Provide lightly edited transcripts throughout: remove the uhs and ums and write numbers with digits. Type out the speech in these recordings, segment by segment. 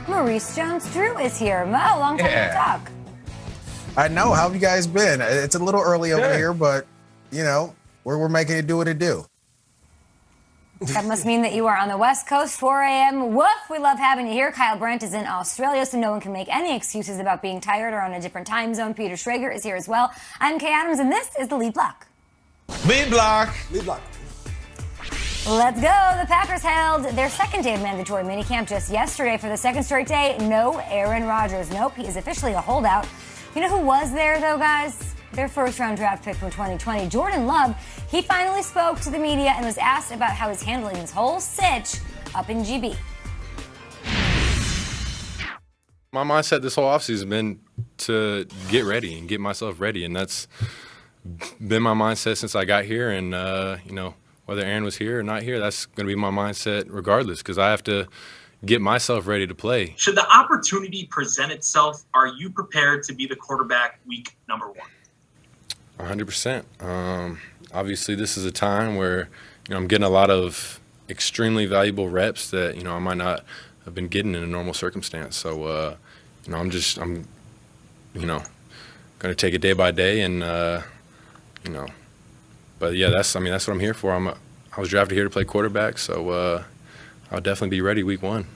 Maurice Jones-Drew is here. Mo, long time no talk. I know. How have you guys been? It's a little early over here, but, you know, we're making it do what it do. That must mean that you are on the West Coast, 4 a.m. Woof, we love having you here. Kyle Brandt is in Australia, so no one can make any excuses about being tired or on a different time zone. Peter Schrager is here as well. I'm Kay Adams, and this is the Lead Block. Lead Block. Lead Block. Let's go. The Packers held their second day of mandatory minicamp just yesterday. For the second straight day, no Aaron Rodgers. Nope, he is officially a holdout. You know who was there, though, guys? Their first-round draft pick from 2020, Jordan Love. He finally spoke to the media and was asked about how he's handling this whole sitch up in GB. My mindset this whole offseason has been to get ready and get myself ready, and that's been my mindset since I got here. And, you know, whether Aaron was here or not here, that's going to be my mindset regardless, because I have to get myself ready to play. Should the opportunity present itself, are you prepared to be the quarterback week number one? 100%. Obviously, this is a time where, you know, I'm getting a lot of extremely valuable reps that, you know, I might not have been getting in a normal circumstance. So, you know, I'm you know, going to take it day by day, and, you know, but yeah, that's what I'm here for. I was drafted here to play quarterback, so I'll definitely be ready week one.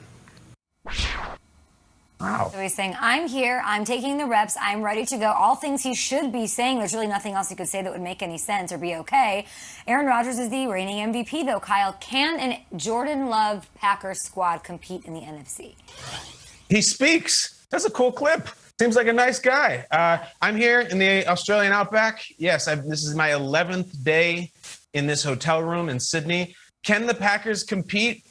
Wow. So he's saying, I'm here, I'm taking the reps, I'm ready to go. All things he should be saying. There's really nothing else he could say that would make any sense or be okay. Aaron Rodgers is the reigning MVP, though. Kyle, can an Jordan Love Packers squad compete in the NFC? He speaks. That's a cool clip. Seems like a nice guy. I'm here in the Australian outback. Yes, this is my 11th day in this hotel room in Sydney. Can the Packers compete?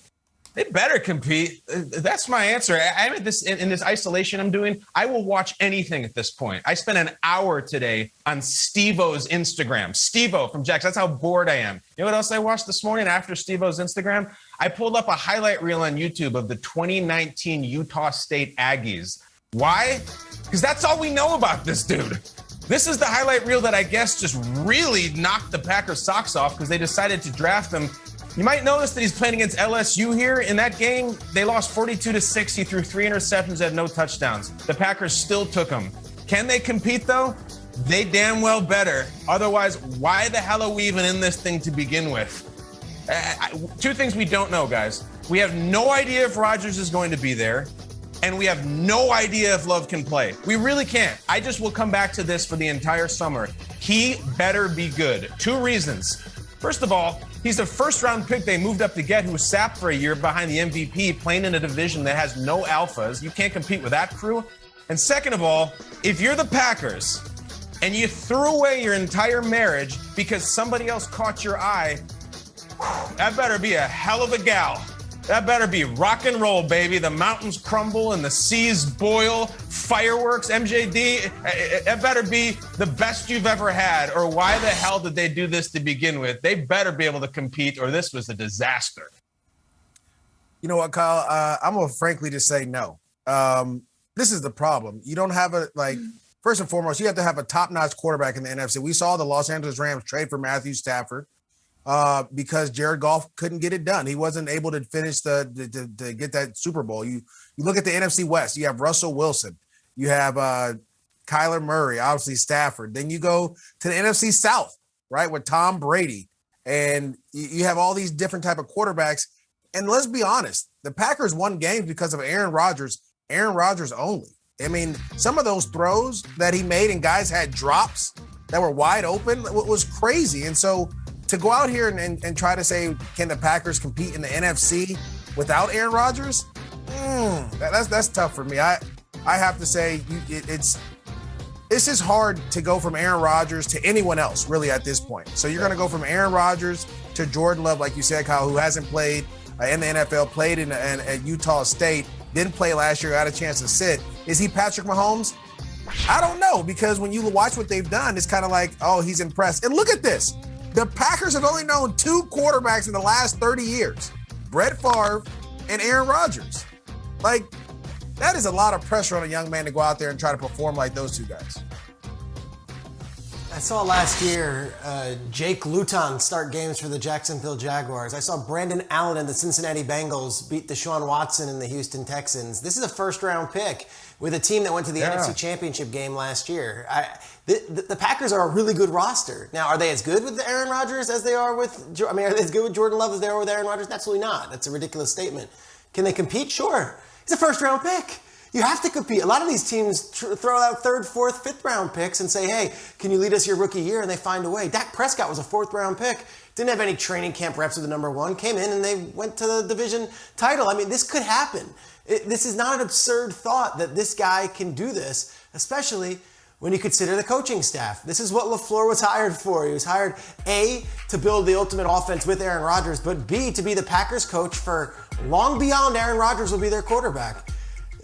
They better compete. That's my answer. I'm at this in this isolation I'm doing. I will watch anything at this point. I spent an hour today on Steve-O's Instagram. Steve-O from Jax. That's how bored I am. You know what else I watched this morning after Steve-O's Instagram? I pulled up a highlight reel on YouTube of the 2019 Utah State Aggies. Why? Because that's all we know about this dude. This is the highlight reel that I guess just really knocked the Packers' socks off because they decided to draft him. You might notice that he's playing against LSU here. In that game, they lost 42-6. He threw 3 interceptions, had no touchdowns. The Packers still took him. Can they compete, though? They damn well better. Otherwise, why the hell are we even in this thing to begin with? Two things we don't know, guys. We have no idea if Rodgers is going to be there, and we have no idea if Love can play. We really can't. I just will come back to this for the entire summer. He better be good. 2 reasons. First of all, he's the first-round pick they moved up to get who was sapped for a year behind the MVP, playing in a division that has no alphas. You can't compete with that crew. And second of all, if you're the Packers and you threw away your entire marriage because somebody else caught your eye, that better be a hell of a gal. That better be rock and roll, baby. The mountains crumble and the seas boil. Fireworks, MJD. That better be the best you've ever had. Or why the hell did they do this to begin with? They better be able to compete, or this was a disaster. You know what, Kyle? I'm going to frankly just say no. This is the problem. You don't have first and foremost, you have to have a top-notch quarterback in the NFC. We saw the Los Angeles Rams trade for Matthew Stafford. Because Jared Goff couldn't get it done. He wasn't able to finish to get that Super Bowl. You look at the NFC West, you have Russell Wilson, you have Kyler Murray, obviously Stafford. Then you go to the NFC South, right, with Tom Brady. And you have all these different type of quarterbacks. And let's be honest, the Packers won games because of Aaron Rodgers only. I mean, some of those throws that he made and guys had drops that were wide open was crazy. And so to go out here and try to say, can the Packers compete in the NFC without Aaron Rodgers? That's tough for me. I have to say it's just hard to go from Aaron Rodgers to anyone else really at this point. So you're going to go from Aaron Rodgers to Jordan Love, like you said, Kyle, who hasn't played in the NFL, played at Utah State, didn't play last year, got a chance to sit. Is he Patrick Mahomes? I don't know, because when you watch what they've done, it's kind of like, oh, he's impressed. And look at this. The Packers have only known 2 quarterbacks in the last 30 years, Brett Favre and Aaron Rodgers. Like, that is a lot of pressure on a young man to go out there and try to perform like those 2 guys. I saw last year Jake Luton start games for the Jacksonville Jaguars. I saw Brandon Allen and the Cincinnati Bengals beat Deshaun Watson and the Houston Texans. This is a first-round pick with a team that went to the NFC Championship game last year. The Packers are a really good roster. Now, are they as good with Aaron Rodgers as they are with – are they as good with Jordan Love as they are with Aaron Rodgers? Absolutely not. That's a ridiculous statement. Can they compete? Sure. It's a first-round pick. You have to compete. A lot of these teams throw out third, fourth, fifth-round picks and say, hey, can you lead us your rookie year? And they find a way. Dak Prescott was a fourth-round pick. Didn't have any training camp reps with the number one. Came in and they went to the division title. I mean, this could happen. This is not an absurd thought that this guy can do this, especially when you consider the coaching staff. This is what LaFleur was hired for. He was hired, A, to build the ultimate offense with Aaron Rodgers, but B, to be the Packers coach for long beyond Aaron Rodgers will be their quarterback.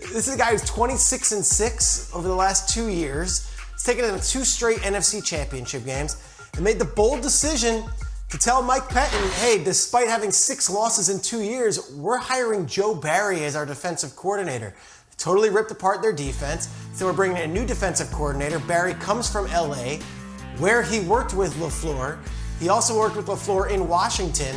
This is a guy who's 26-6 over the last 2 years. He's taken them to 2 straight NFC Championship games and made the bold decision to tell Mike Pettin, hey, despite having 6 losses in 2 years, we're hiring Joe Barry as our defensive coordinator. Totally ripped apart their defense. So we're bringing in a new defensive coordinator. Barry comes from LA, where he worked with LaFleur. He also worked with LaFleur in Washington.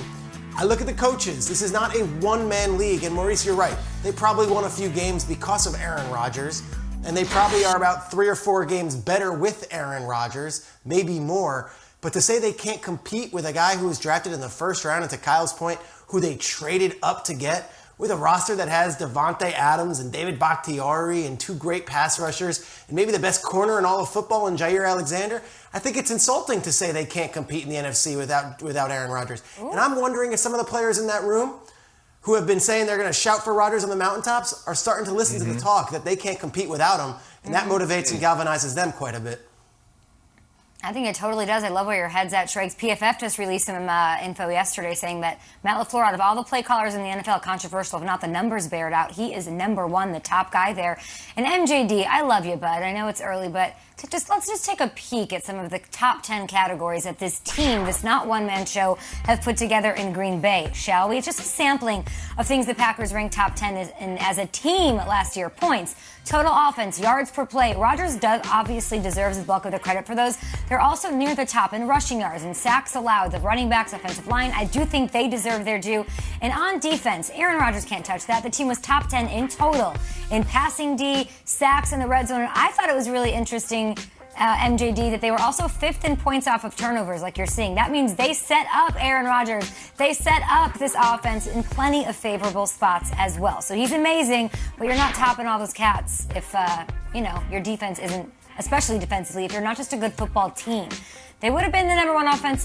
I look at the coaches. This is not a one-man league. And Maurice, you're right. They probably won a few games because of Aaron Rodgers. And they probably are about 3 or 4 games better with Aaron Rodgers, maybe more. But to say they can't compete with a guy who was drafted in the first round, and to Kyle's point, who they traded up to get, with a roster that has Devontae Adams and David Bakhtiari and 2 great pass rushers and maybe the best corner in all of football in Jair Alexander, I think it's insulting to say they can't compete in the NFC without Aaron Rodgers. Ooh. And I'm wondering if some of the players in that room who have been saying they're going to shout for Rodgers on the mountaintops are starting to listen to the talk that they can't compete without him, and that motivates and galvanizes them quite a bit. I think it totally does. I love where your head's at, Schrags. PFF just released some info yesterday saying that Matt LaFleur, out of all the play callers in the NFL, controversial if not the numbers bear it out, he is number 1, the top guy there. And MJD, I love you, bud. I know it's early, but let's just take a peek at some of the top 10 categories that this team, this not one-man show, have put together in Green Bay, shall we? It's just a sampling of things the Packers ranked top 10 as a team last year. Points, total offense, yards per play. Rodgers obviously deserves the bulk of the credit for those. They're also near the top in rushing yards and sacks allowed. The running backs, offensive line, I do think they deserve their due. And on defense, Aaron Rodgers can't touch that. The team was top 10 in total in passing D, sacks in the red zone. And I thought it was really interesting, MJD, that they were also 5th in points off of turnovers, like you're seeing. That means they set up Aaron Rodgers. They set up this offense in plenty of favorable spots as well. So he's amazing, but you're not topping all those cats if, your defense isn't, especially defensively, if you're not just a good football team. They would have been the number 1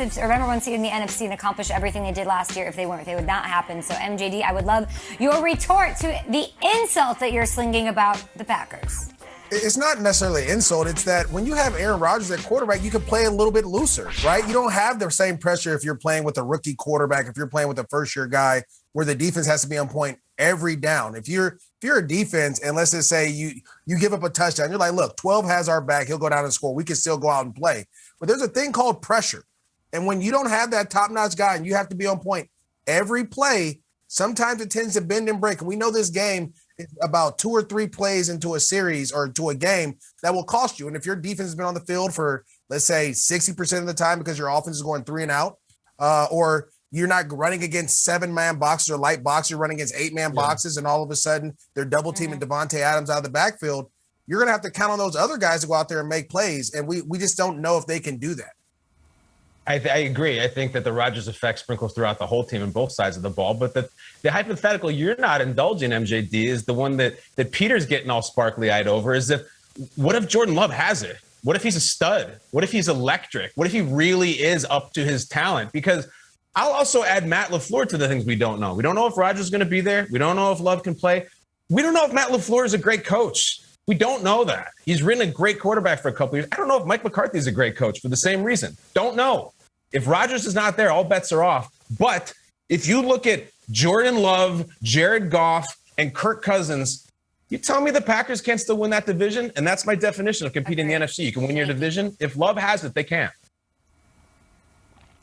seed in the NFC and accomplished everything they did last year if they weren't. They would not happen. So, MJD, I would love your retort to the insult that you're slinging about the Packers. It's not necessarily an insult. It's that when you have Aaron Rodgers at quarterback, you can play a little bit looser, right? You don't have the same pressure if you're playing with a rookie quarterback, if you're playing with a first-year guy where the defense has to be on point every down. If you're a defense and let's just say you give up a touchdown, you're like, look, 12 has our back. He'll go down and score. We can still go out and play. But there's a thing called pressure. And when you don't have that top-notch guy and you have to be on point every play, sometimes it tends to bend and break. And we know this game is about 2 or 3 plays into a series or to a game that will cost you. And if your defense has been on the field for, let's say, 60% of the time because your offense is going 3 and out, or you're not running against 7-man boxes or light boxes, you're running against 8-man boxes, and all of a sudden they're double teaming Devontae Adams out of the backfield, you're going to have to count on those other guys to go out there and make plays. And we just don't know if they can do that. I agree. I think that the Rodgers effect sprinkles throughout the whole team on both sides of the ball. But the hypothetical you're not indulging, MJD, is the one that Peter's getting all sparkly-eyed over, is what if Jordan Love has it? What if he's a stud? What if he's electric? What if he really is up to his talent? Because I'll also add Matt LaFleur to the things we don't know. We don't know if Rodgers is going to be there. We don't know if Love can play. We don't know if Matt LaFleur is a great coach. We don't know that. He's ridden a great quarterback for a couple years. I don't know if Mike McCarthy is a great coach for the same reason. Don't know. If Rodgers is not there, all bets are off. But if you look at Jordan Love, Jared Goff, and Kirk Cousins, you tell me the Packers can't still win that division? And that's my definition of competing in the NFC. You can win your division. If Love has it, they can.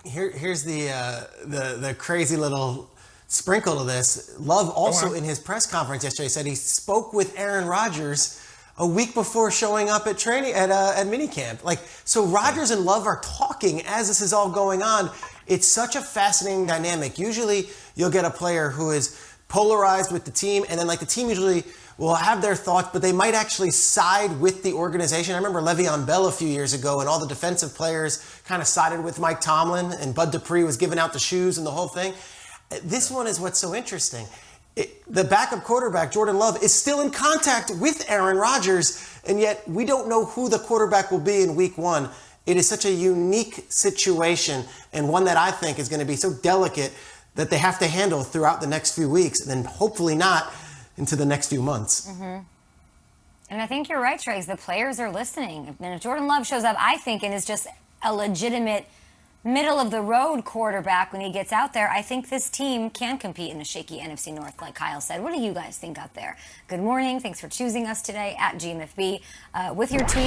Here's the crazy little sprinkle to this. Love also in his press conference yesterday said he spoke with Aaron Rodgers a week before showing up at training at minicamp. Like, so Rodgers and Love are talking as this is all going on. It's such a fascinating dynamic. Usually you'll get a player who is polarized with the team, and then like the team usually will have their thoughts, but they might actually side with the organization. I remember Le'Veon Bell a few years ago, and all the defensive players kind of sided with Mike Tomlin, and Bud Dupree was giving out the shoes and the whole thing. This one is what's so interesting. The backup quarterback, Jordan Love, is still in contact with Aaron Rodgers, and yet we don't know who the quarterback will be in week one. It is such a unique situation, and one that I think is going to be so delicate that they have to handle throughout the next few weeks, and then hopefully not into the next few months. Mm-hmm. And I think you're right, Triggs. The players are listening. And if Jordan Love shows up, I think, and is just a legitimate middle-of-the-road quarterback when he gets out there, I think this team can compete in a shaky NFC North, like Kyle said. What do you guys think out there? Good morning. Thanks for choosing us today at GMFB. With your tweets.